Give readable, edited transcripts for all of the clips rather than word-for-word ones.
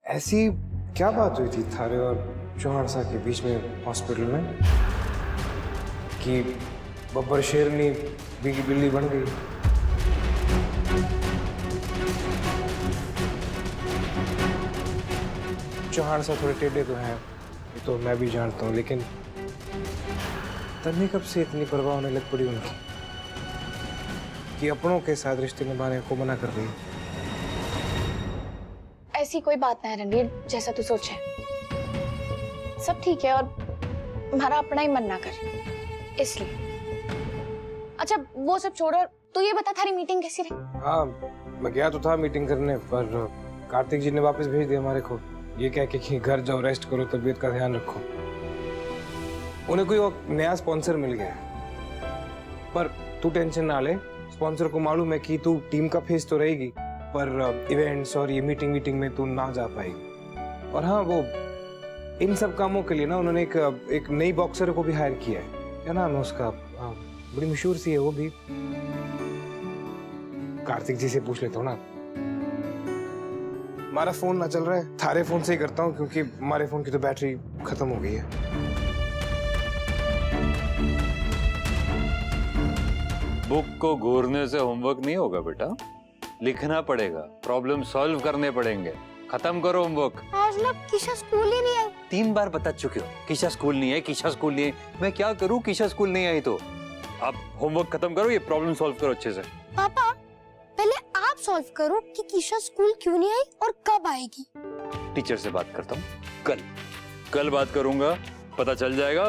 ऐसी क्या बात हुई थी थारे और चौहान सा के बीच में हॉस्पिटल में कि बब्बर शेरनी बिगी बिल्ली बन गई? चौहान सा थोड़े टेढ़े तो हैं, ये तो मैं भी जानता हूँ, लेकिन तन्वी कब से इतनी परवाह होने लग पड़ी उनकी कि अपनों के साथ रिश्ते निभाने को मना कर रही है? ऐसी कोई बात नहीं है रणवीर, जैसा तू सोचे सब ठीक है और हमारा अपना ही मन ना कर इसलिए। अच्छा वो सब छोड़ और तू ये बता थारी मीटिंग कैसी रही? हाँ, मैं गया तो था मीटिंग करने, पर कार्तिक जी ने वापस भेज दिया हमारे को, ये कह के कि घर जाओ, रेस्ट करो, तबीयत का ध्यान रखो। उन्हें कोई और नया स्पॉन्सर मिल गया है, पर तू टेंशन ना ले, स्पॉन्सर को मालूम है कि तू टीम का फेस तो रहेगी, पर इवेंट्स और ये मीटिंग में तू ना जा पाएगी। और हाँ, वो इन सब कामों के लिए ना उन्होंने एक नई बॉक्सर को भी हायर किया है। क्या नाम है उसका? बड़ी मशहूर सी है वो भी। कार्तिक जी से पूछ लेता हूँ ना। हमारा फोन ना चल रहा है, थारे फोन से ही करता हूँ, क्योंकि हमारे फोन की तो बैटरी खत्म हो गई है। बुक को घूरने से होमवर्क नहीं होगा बेटा, लिखना पड़ेगा, प्रॉब्लम सॉल्व करने पड़ेंगे। खत्म करो होमवर्क। आज ना किशा स्कूल ही नहीं आई। 3 बार बता चुके हो, किशा स्कूल नहीं है, किशा स्कूल नहीं है। मैं क्या करूं, किशा स्कूल नहीं आई तो? आप होमवर्क खत्म करो, ये प्रॉब्लम सॉल्व करो अच्छे से। पापा पहले आप सॉल्व करो कि किशा स्कूल क्यों नहीं आई और कब आएगी। टीचर से बात करता हूँ, कल बात करूंगा, पता चल जाएगा।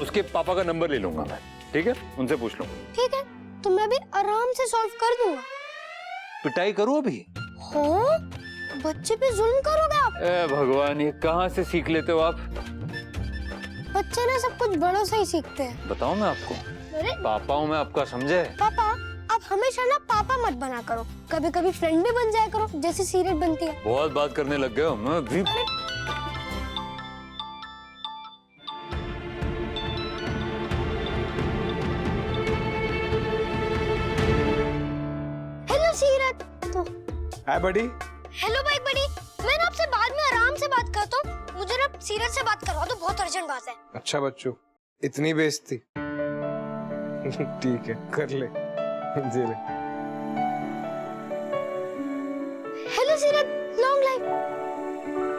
उसके पापा का नंबर ले लूंगा मैं, ठीक है? उनसे पूछ लूंगा। ठीक है, तो मैं भी आराम से सॉल्व कर दूंगा। पिटाई करूं अभी? हाँ, बच्चे पे जुल्म करोगे आप? ए भगवान, ये कहाँ से सीख लेते हो आप? बच्चे ना सब कुछ बड़ों से ही सीखते हैं। बताऊं मैं आपको, अरे पापा हूं मैं आपका, समझे? पापा आप हमेशा ना पापा मत बना करो, कभी कभी फ्रेंड भी बन जाया करो, जैसे सीरियल बनती है। बहुत बात करने लग गए हो। मैं भी हेलो सीरत। तो हाय बडी। हेलो भाई बड़ी, मैं ना आपसे बाद में आराम से बात करता हूँ, मुझे ना सीरत से बात करवा दो, बहुत अर्जेंट बात है। अच्छा बच्चों, इतनी बेइज्जती? ठीक है, कर ले, जी ले। हेलो सीरत, लॉन्ग लाइफ।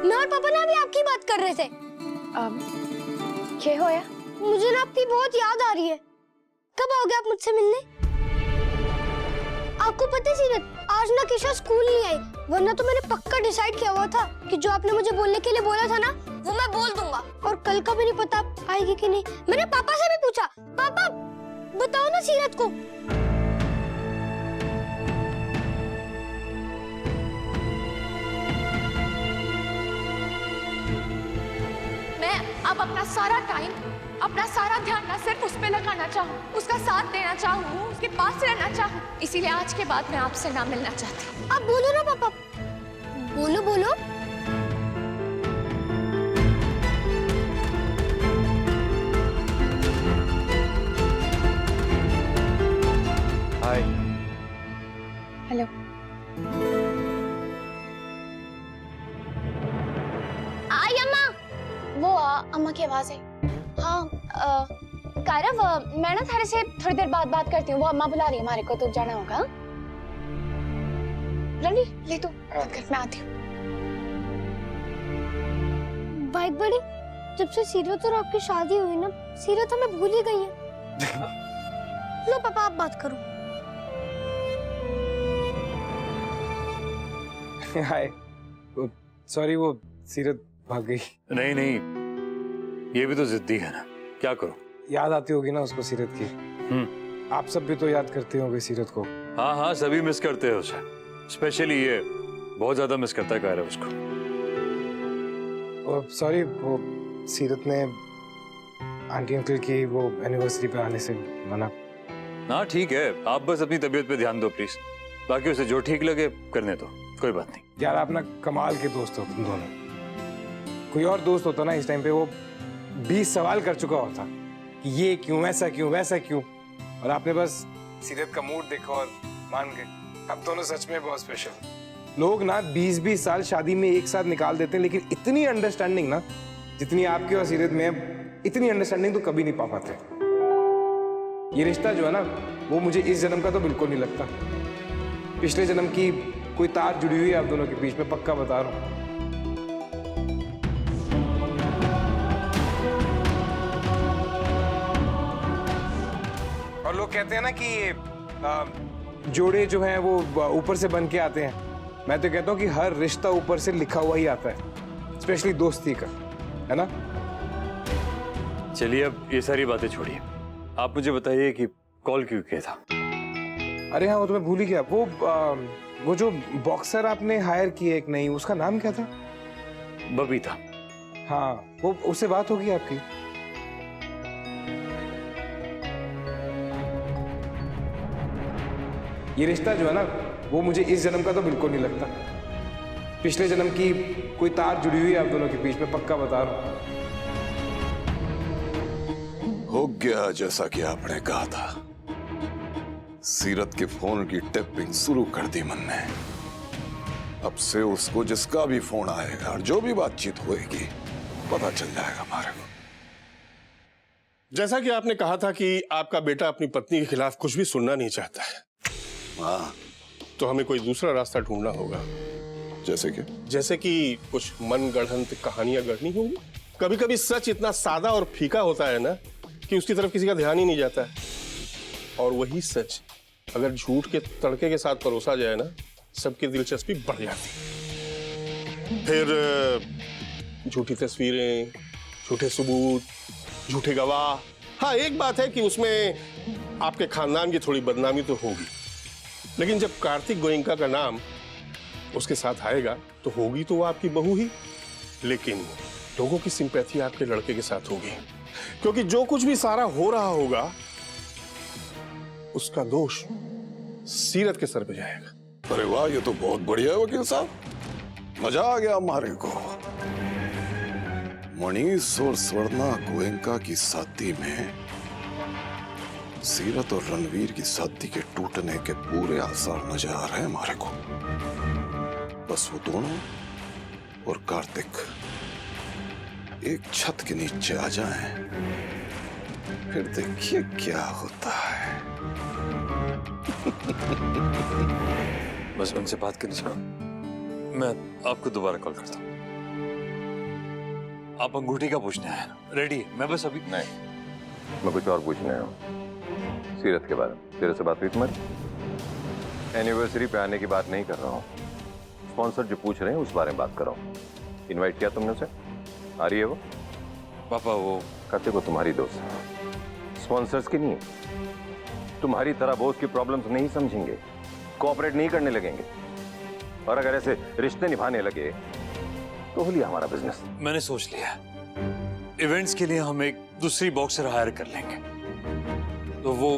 मैं और पापा ना अभी आपकी बात कर रहे थे। क्या होया? मुझे ना आपकी बहुत याद आ रही है, कब आओगे आप मुझसे मिलने? आपको पता है सीरत, आज ना किशा स्कूल नहीं आई, वरना तो मैंने पक्का डिसाइड किया हुआ था कि जो आपने मुझे बोलने के लिए बोला था ना, वो मैं बोल दूंगा। और कल का भी नहीं पता आएगी कि नहीं। मैंने पापा से भी पूछा, पापा बताओ ना सीरत को। मैं अब अपना सारा टाइम, अपना सारा ध्यान ना सिर्फ उस पे लगाना चाहूँ, उसका साथ देना चाहूँ, उसके पास रहना चाहूँ, इसीलिए आज के बाद मैं आपसे ना मिलना चाहती। आप बोलो ना पापा, बोलो बोलो। हाय। हेलो। आई अम्मा। वो अम्मा की आवाज है। हाँ कायरव, मैं ना थारे से थोड़ी देर बाद बात करती हूँ, वो अम्मा बुला रही है हमारे को, तो जाना होगा। रणवीर ले तू, मैं आती हूँ। बाइक बड़ी, जब से सीरत और आपकी शादी हुई ना, सीरत हमें भूल ही गई है। लो पापा आप बात करो। हाय, सॉरी, वो सीरत भाग गई। नहीं, ये भी तो जिद्दी है ना, क्या करूं? याद आती होगी ना उसको सीरत की। आप सब भी तो याद करते होंगे सीरत को। हाँ, सभी मिस करते हैं उसे, स्पेशली ये बहुत ज्यादा मिस करता है कायरा उसको। सॉरी, वो सीरत ने आंटी अंकल की वो एनिवर्सरी पे आने से मना। हाँ ठीक है, आप बस अपनी तबीयत पे ध्यान दो प्लीज, बाकी उसे जो ठीक लगे करने दो, कोई बात नहीं। यार आप ना कमाल के दोस्त हो तुम दोनों। कोई और दोस्त होता ना इस टाइम पे, वो 20 सवाल कर चुका होता कि ये क्यों, ऐसा क्यों, वैसा क्यों, और आपने बस सीरत का मूड देखा और मान गए। अब दोनों सच में बहुत स्पेशल। लोग ना 20-20 साल शादी में एक साथ निकाल देते हैं, लेकिन इतनी अंडरस्टैंडिंग ना जितनी आपकी और सीरत में है, इतनी अंडरस्टैंडिंग तो कभी नहीं पा पाते। ये रिश्ता जो है ना, वो मुझे इस जन्म का तो बिल्कुल नहीं लगता। पिछले जन्म की कोई तार जुड़ी हुई है आप दोनों के बीच में, पक्का बता रहा हूं। और लोग कहते हैं ना कि जोड़े जो हैं वो ऊपर से बन के आते हैं। मैं तो कहता हूँ कि हर रिश्ता ऊपर से लिखा हुआ ही आता है, स्पेशली दोस्ती का, है ना? चलिए अब ये सारी बातें छोड़िए, आप मुझे बताइए कि कॉल क्यों किया था? अरे हाँ, वो तो मैं भूल ही गया। वो जो बॉक्सर आपने हायर की है एक नई, उसका नाम क्या था? बबीता। हाँ, वो उससे बात होगी आपकी? ये रिश्ता जो है ना, वो मुझे इस जन्म का तो बिल्कुल नहीं लगता। पिछले जन्म की कोई तार जुड़ी हुई है आप दोनों के बीच में, पक्का बता रहा हूं। हो गया जैसा कि आपने कहा था। सीरत के फोन की टैपिंग शुरू कर दी मन ने। अब से उसको जिसका भी फोन आएगा और जो भी बातचीत होएगी, पता चल जाएगा हमारे को। जैसा कि आपने कहा था कि आपका बेटा अपनी पत्नी के खिलाफ कुछ भी सुनना नहीं चाहता है, हाँ, तो हमें कोई दूसरा रास्ता ढूंढना होगा। जैसे कि कुछ मन गढ़ंत कहानियां गढ़नी होंगी। कभी कभी सच इतना सादा और फीका होता है ना कि उसकी तरफ किसी का ध्यान ही नहीं जाता है। और वही सच अगर झूठ के तड़के के साथ परोसा जाए ना, सबकी दिलचस्पी बढ़ जाती है। फिर झूठी तस्वीरें, झूठे सबूत, झूठे गवाह। हाँ, एक बात है कि उसमें आपके खानदान की थोड़ी बदनामी तो होगी, लेकिन जब कार्तिक गोयनका का नाम उसके साथ आएगा तो होगी तो वो आपकी बहू ही, लेकिन लोगों की सिंपैथी आपके लड़के के साथ होगी, क्योंकि जो कुछ भी सारा हो रहा होगा उसका दोष सीरत के सर पे जाएगा। अरे वाह, ये तो बहुत बढ़िया है वकील साहब, मजा आ गया हमारे को। मनीष और स्वर्णा गोयनका की शादी में सीरत और रणवीर की शादी के टूटने के पूरे आसार नजर आ रहे हैं हमारे को। बस वो दोनों और कार्तिक एक छत के नीचे आ जाएं, फिर देखिए क्या होता है। बस उनसे बात करनी चाहिए। मैं आपको दोबारा कॉल करता हूँ। आप अंगूठी का पूछने आए ना? रेडी? मैं बस अभी नहीं, मैं कुछ और पूछने आया हूँ सीरत के बारे में। तेरे से बात हुई तुम्हारी? एनिवर्सरी पे आने की बात नहीं कर रहा हूँ, स्पॉन्सर जो पूछ रहे हैं उस बारे में बात कर रहा हूँ। इनवाइट किया तुमने उसे? आ रही है वो? पापा वो कहते को तुम्हारी दोस्त, स्पॉन्सर्स की नहीं। तुम्हारी तरह वो उसकी प्रॉब्लम्स नहीं समझेंगे, कोऑपरेट नहीं करने लगेंगे, और अगर ऐसे रिश्ते निभाने लगे तो हो लिया हमारा बिजनेस। मैंने सोच लिया, इवेंट्स के लिए हम एक दूसरी बॉक्सर हायर कर लेंगे, तो वो।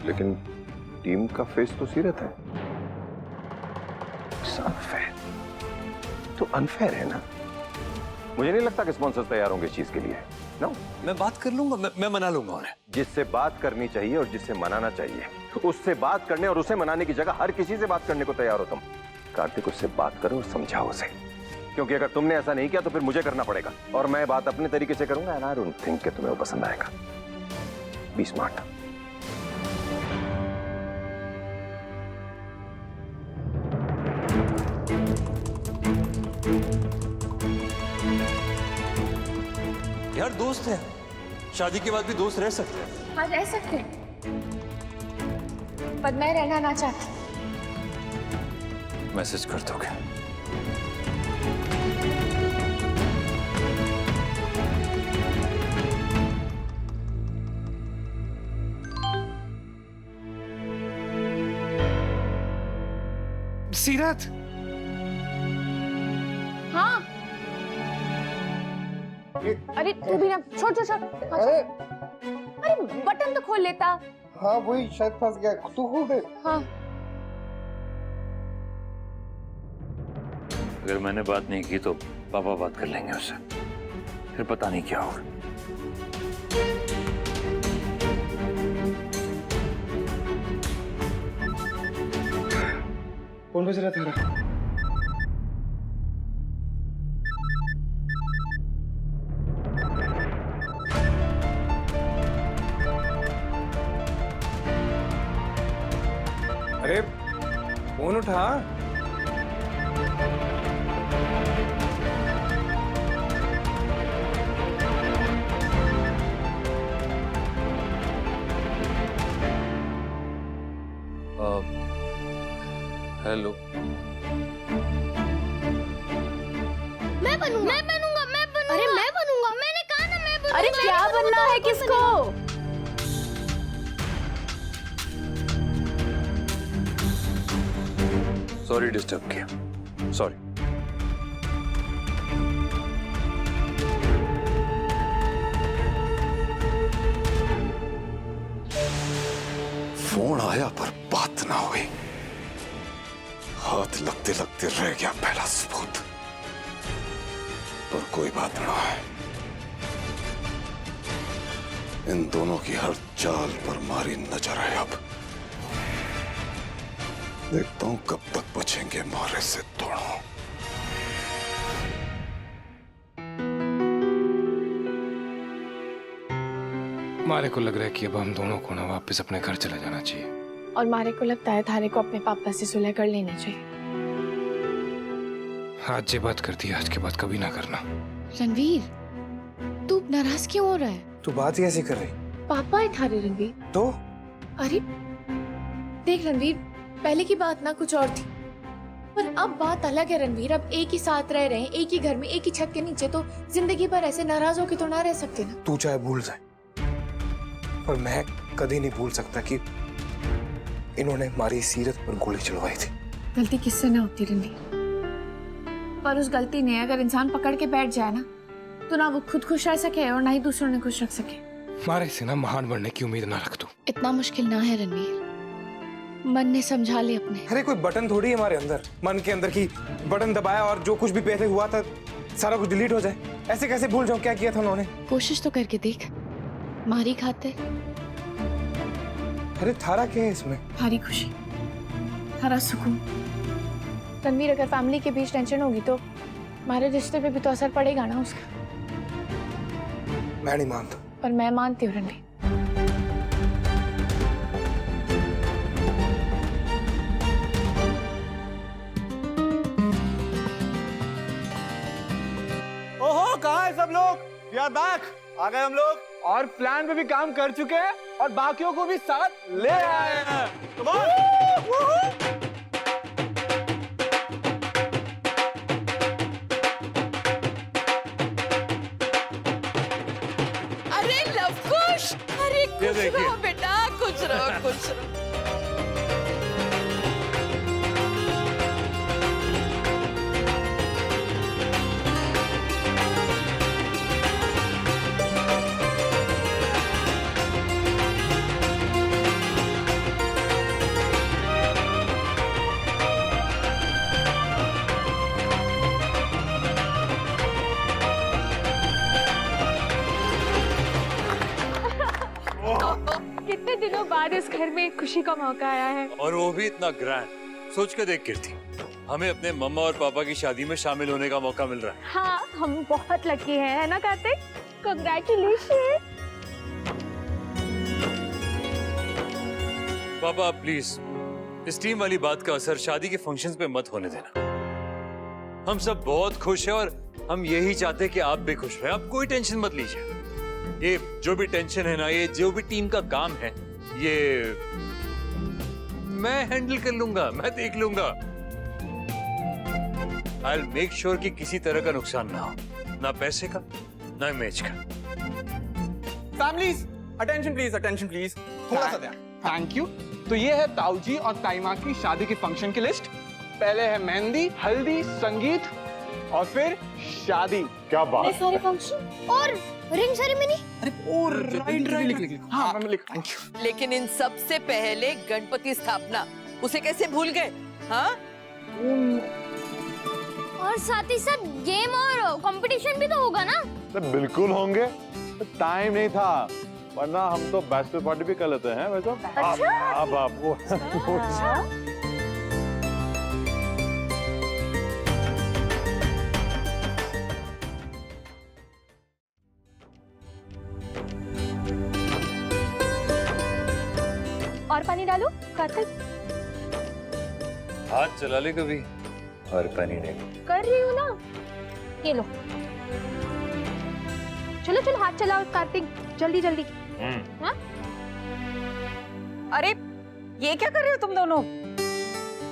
लेकिन टीम का फेस तो सीरत है। अनफेयर तो अनफेयर है ना। मुझे नहीं लगता कि स्पॉन्सर्स तैयार होंगे इस चीज के लिए। नो, मैं बात कर लूंगा, मैं मना लूंगा उन्हें। जिससे बात करनी चाहिए और जिससे मनाना चाहिए, उससे बात करने और उसे मनाने की जगह हर किसी से बात करने को तैयार हो तुम। कार्तिक, उससे बात करो और समझाओ उसे, क्योंकि अगर तुमने ऐसा नहीं किया तो फिर मुझे करना पड़ेगा, और मैं बात अपने तरीके से करूंगा। एंड आई डोंट थिंक कि तुम्हें वो पसंद आएगा। Be smart. यार दोस्त है, शादी के बाद भी दोस्त रह सकते हैं। हाँ, रह सकते हैं, पर मैं रहना ना चाहती। मैसेज कर दोगे? सीरत, हाँ। अरे तू भी ना, छोड़ छोड़ छोड़। अरे अरे बटन तो खोल लेता। हाँ, वही शायद फंस गया। तू खोल दे। हाँ। अगर मैंने बात नहीं की तो पापा बात कर लेंगे उससे, फिर पता नहीं क्या होगा। कौन बज रहा था? फोन उठा। हेलो। मैं बनूंगा। अरे मैं बनूंगा, मैंने कहा ना मैं बनूंगा। अरे क्या बनना है किसको? सॉरी डिस्टर्ब किया, सॉरी। फोन आया पर बात ना हुई। हाथ लगते लगते रह गया पहला सबूत। पर कोई बात ना है, इन दोनों की हर चाल पर मारी नजर है। अब देखता हूं कब तक बचेंगे मारे से दोनों। मारे को लग रहा है कि अब हम दोनों को ना वापस अपने घर चले जाना चाहिए। और मारे को लगता है थारे को अपने पापा से सुलह कर लेनी चाहिए। आज ये बात करती है, आज के बाद कभी ना करना। रणवीर, तू नाराज क्यों हो रहा है? तू बात ही ऐसी कर रही पापा है थारे रणवीर। तो? अरे देख रणवीर, पहले की बात ना कुछ और थी, पर अब बात अलग है रणवीर। अब एक ही साथ रह रहे हैं, एक ही घर में, एक ही छत के नीचे, तो जिंदगी भर ऐसे नाराज होके तो ना रह सकते ना। तू चाहे भूल जाए, पर मैं कभी नहीं भूल सकता कि इन्होंने हमारी सीरत पर गोली चलवाई थी। गलती किससे ना होती रणवीर, पर उस गलती ने अगर इंसान पकड़ के बैठ जाए ना, तो ना वो खुद खुश रह सके और ना ही दूसरों ने खुश रख सके। मारे से ना महान बनने की उम्मीद ना रख तू। इतना मुश्किल ना है रणवीर, मन ने समझा ले अपने। अरे कोई बटन थोड़ी है हमारे अंदर, मन के अंदर की बटन दबाया और जो कुछ भी पहले हुआ था सारा कुछ डिलीट हो जाए। ऐसे कैसे भूल जाऊं क्या किया था उन्होंने? कोशिश तो करके देख, मारी खातिर। अरे थारा क्या है इसमें? थारी खुशी, थारा सुकून। रणवीर, अगर फैमिली के बीच टेंशन होगी तो हमारे रिश्ते पे भी तो असर पड़ेगा ना उसका। मैं नहीं मानता। पर मैं मानती हूँ रणवीर। ओहो, कहाँ है सब लोग? We are back. आ गए हम लोग और प्लान पे भी काम कर चुके हैं और बाकियों को भी साथ ले आए हैं। Come on! अरे लवकुश, अरे खुश रहो बेटा, खुश रहो, खुश रहो। कितने दिनों बाद इस घर में खुशी का मौका आया है, और वो भी इतना ग्रैंड। सोच के देख कीर्ति, हमें अपने मम्मा और पापा की शादी में शामिल होने का मौका मिल रहा है। हाँ, हम बहुत लकी हैं, है ना कार्तिक? कांग्रेचुलेशन। पापा प्लीज इस टीम वाली बात का असर शादी के फंक्शंस पे मत होने देना। हम सब बहुत खुश हैं और हम यही चाहते हैं कि आप भी खुश रहे। आप कोई टेंशन मत लीजिए। ये जो भी टेंशन है ना, ये जो भी टीम का काम है, ये मैं हैंडल कर लूंगा, मैं देख लूंगा। I'll make sure कि किसी तरह का नुकसान ना हो, ना पैसे का, ना इमेज का। फैमिलीज, अटेंशन प्लीज, थोड़ा सा ध्यान। Thank you. तो ये है ताऊजी और ताईमा की शादी के फंक्शन की लिस्ट। पहले है मेहंदी, हल्दी, संगीत और फिर शादी। क्या बात? सारे फंक्शन और रिंग सेरेमनी। राइट। हाँ, मैं लिख। Thank you. लेकिन इन सब से पहले गणपति स्थापना, उसे कैसे भूल गए? हाँ, और साथ ही साथ गेम और कंपटीशन भी तो होगा ना? बिल्कुल होंगे, टाइम नहीं था, वरना हम तो बैचलर पार्टी भी कर लेते हैं वैसे। अब आपको और पानी डालो कार्तिक। हाथ चला ले कभी और पानी नहीं। कर रही हूँ ना, ये लो। चलो चलो हाथ चलाओ कार्तिक, जल्दी जल्दी। हाँ? अरे ये क्या कर रहे हो तुम दोनों?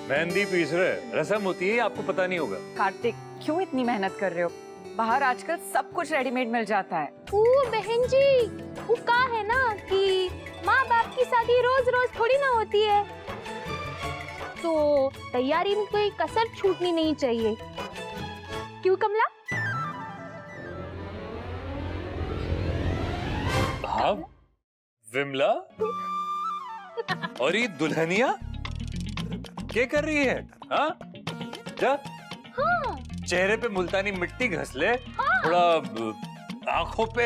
मेहंदी पीस रहे, रस्म होती है, आपको पता नहीं होगा। कार्तिक क्यों इतनी मेहनत कर रहे हो? बाहर आजकल सब कुछ रेडीमेड मिल जाता है। ओ बहन जी, वो कहा है ना कि माँ बाप की शादी रोज रोज थोड़ी ना होती है, तो तैयारी में कोई कसर छूटनी नहीं चाहिए। क्यों कमला? हाँ विमला, और ये दुल्हनिया क्या कर रही है? हाँ जा, चेहरे पे मुल्तानी मिट्टी घस ले, थोड़ा आंखों पे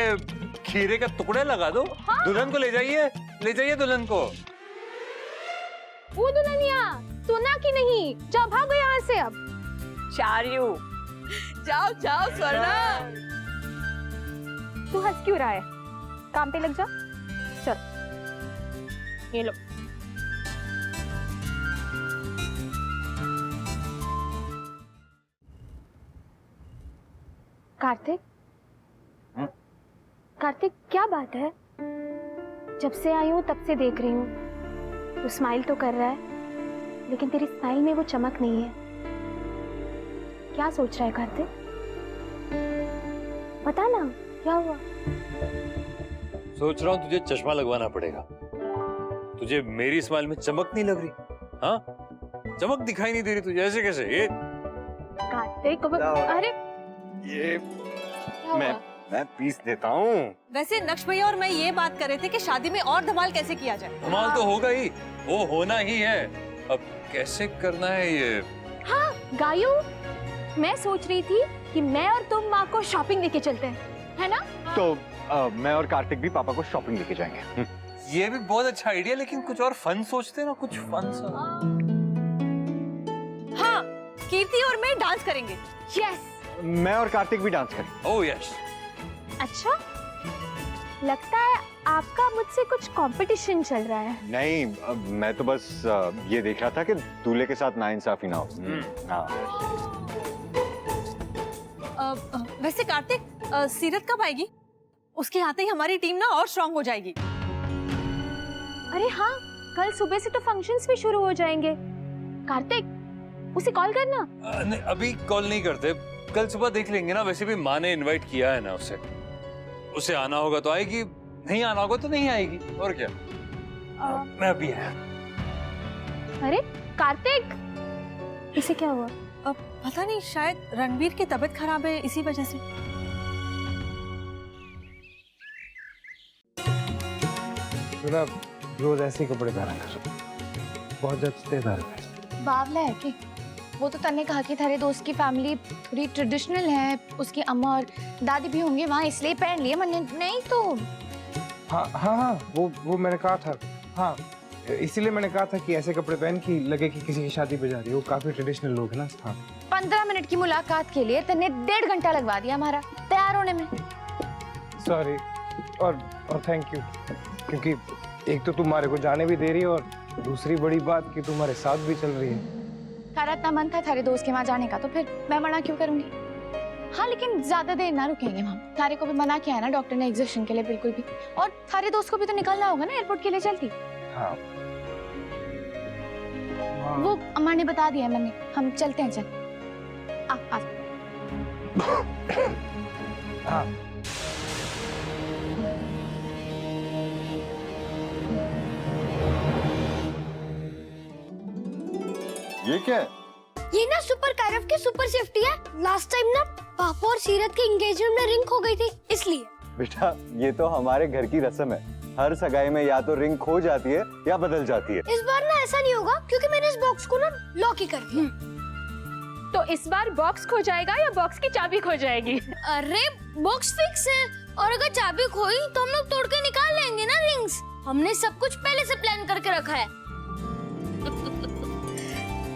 खीरे का टुकड़े लगा दो। दुल्हन को ले जाइए दुल्हन को। वो दुल्हनिया सुना कि नहीं? जाओ भागो यहाँ से अब। चार्यू जाओ जाओ स्वर्णा। तू हंस क्यों रहा है? काम पे लग जा। चल ये लो। कार्तिक, कार्तिक क्या बात है? जब से आई हूँ तब से देख रही हूँ, तू स्माइल तो कर रहा है, लेकिन तेरी स्माइल में वो चमक नहीं है। क्या सोच रहा है कार्तिक? बता ना क्या हुआ? सोच रहा हूँ तुझे चश्मा लगवाना पड़ेगा। तुझे मेरी स्माइल में चमक नहीं लग रही? हाँ, चमक दिखाई नहीं दे रही तुझे? ऐसे कैसे? ये कार्तिक, अरे ये क्या हुआ? मैं पीस देता हूँ। वैसे नक्श भैया और मैं ये बात कर रहे थे कि शादी में और धमाल कैसे किया जाए। धमाल तो होगा ही, वो होना ही है। अब कैसे करना है ये? हाँ गायू, मैं सोच रही थी कि मैं और तुम माँ को शॉपिंग लेके चलते हैं, है ना? तो मैं और कार्तिक भी पापा को शॉपिंग लेके जाएंगे। ये भी बहुत अच्छा आइडिया, लेकिन कुछ और फन सोचते ना, कुछ फन सा। हाँ, कीर्ति और मैं डांस करेंगे। यस। मैं और कार्तिक भी डांस करेंगे। Oh yes. अच्छा, लगता है आपका मुझसे कुछ कंपटीशन चल रहा है। नहीं, मैं तो बस ये देख रहा था कि दूल्हे के साथ नाइंसाफी ना हो। हाँ। वैसे कार्तिक, सीरत कब आएगी? उसके आते ही हमारी टीम ना और स्ट्रांग हो जाएगी। अरे हाँ, कल सुबह से तो फंक्शंस भी शुरू हो जाएंगे। कार्तिक, उसे कॉल करना। नहीं, अभी कॉल नहीं करते, कल सुबह देख लेंगे ना। वैसे भी माँ ने इनवाइट किया है ना उसे। उसे आना होगा तो आएगी, नहीं आना होगा तो नहीं आएगी, और क्या। मैं अभी आया। अरे कार्तिक, इसे क्या हुआ? पता नहीं, शायद रणवीर की तबीयत खराब है, इसी वजह से। ना रोज ऐसे ही कपड़े पहना कर, बहुत जचते तारे पे। बावला है कि वो तो तन्ने कहा कि थारे दोस्त की फैमिली थोड़ी ट्रेडिशनल है, उसकी अम्मा और दादी भी होंगे वहाँ, इसलिए पहन लिए। मैंने नहीं तो हाँ हाँ हाँ, वो मैंने कहा था। हाँ, इसीलिए मैंने कहा था कि ऐसे कपड़े पहन की लगे कि किसी की शादी पे जा रही है। वो काफी ट्रेडिशनल लोग हैं ना। हाँ, 15 मिनट की मुलाकात के लिए तन्ने 1.5 घंटा लगवा दिया हमारा तैयार होने में। सॉरी और थैंक यू, क्योंकि एक तो तुम्हारे को जाने भी दे रही है और दूसरी बड़ी बात कि तुम्हारे साथ भी चल रही है। थारा इतना मन था थारे दोस्त के वहाँ जाने का, तो फिर मैं मना क्यों करूंगी? हाँ, लेकिन ज्यादा देर ना रुकेंगे हम। थारे को भी मना किया है ना डॉक्टर ने एग्जिबिशन के लिए, बिल्कुल भी। और थारे दोस्त को भी तो निकलना होगा ना एयरपोर्ट के लिए जल्दी। हाँ। वो अम्मा ने बता दिया मैंने, हम चलते हैं। चल आ। हाँ। ये क्या है? ये ना सुपर कारव की सुपर सेफ्टी है। लास्ट टाइम ना पापा और सीरत के एंगेजमेंट में रिंग खो गई थी, इसलिए। बेटा, ये तो हमारे घर की रस्म है। हर सगाई में या तो रिंग खो जाती है या बदल जाती है। इस बार ना ऐसा नहीं होगा, क्योंकि मैंने इस बॉक्स को ना लॉक ही कर दिया। तो इस बार बॉक्स खो जाएगा या बॉक्स की चाबी खो जाएगी? अरे बॉक्स फिक्स है, और अगर चाबी खोई तो हम लोग तोड़ के निकाल लेंगे ना रिंग्स। हमने सब कुछ पहले से प्लान करके रखा है।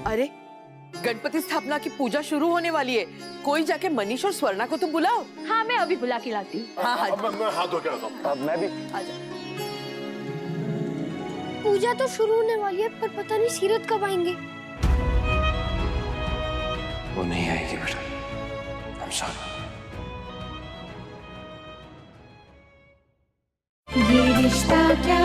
अरे गणपति स्थापना की पूजा शुरू होने वाली है, कोई जाके मनीष और स्वर्णा को तो बुलाओ। हाँ, मैं अभी बुला के लाती हूँ। हाँ, मैं हाथ धो के आता हूँ। अब मैं भी। पूजा तो शुरू होने वाली है, पर पता नहीं सीरत कब आएंगे। वो नहीं आएगी बेटा। I'm sorry। ये रिश्ता क्या